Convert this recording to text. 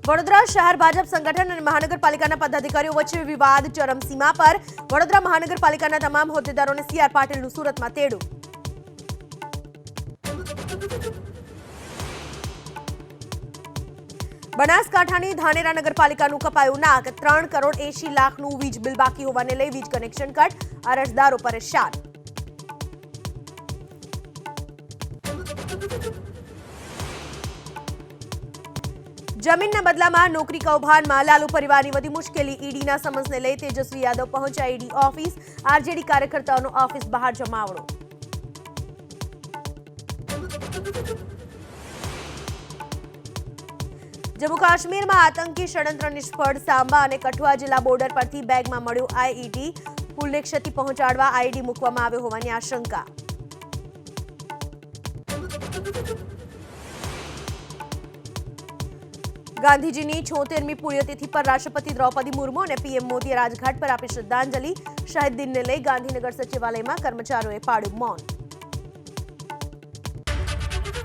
વડોદરા શહેર ભાજપ સંગઠન અને મહાનગરપાલિકાના પદાધિકારીઓ વચ્ચે વિવાદ ચરમસીમા પર। વડોદરા મહાનગરપાલિકાના તમામ હોદ્દેદારોને સીઆર પાટીલનું સુરતમાં તેડું। બનાસકાંઠાની ધાનેરા નગરપાલિકાનું કપાયું નાક। 3,80,00,000નું વીજ બિલ બાકી હોવાને લઈ વીજ કનેક્શન કટ, અરજદારો પરેશાન। જમીનના બદલામાં નોકરી કૌભાંડમાં લાલુ પરિવારની વધી મુશ્કેલી। ઈડીના સમન્સને લઈ તેજસ્વી યાદવ પહોંચ્યા ઈડી ઓફિસ। આરજેડી કાર્યકર્તાઓનો ઓફિસ બહાર જમાવડો। જમ્મુ કાશ્મીરમાં આતંકી ષડયંત્ર નિષ્ફળ। સાંબા અને કઠુઆ જિલ્લા બોર્ડર પરથી બેગમાં મળ્યું આઈઈડી। પુલને ક્ષતિ પહોંચાડવા આઈઈડી મૂકવામાં આવ્યો હોવાની આશંકા। ગાંધીજીની 76મી પુણ્યતિથિ પર રાષ્ટ્રપતિ દ્રૌપદી મુર્મુ અને પીએમ મોદીએ રાજઘાટ પર આપી શ્રદ્ધાંજલિ। શહીદ દિનને લઈ ગાંધીનગર સચિવાલયમાં કર્મચારીઓએ પાડ્યું મૌન।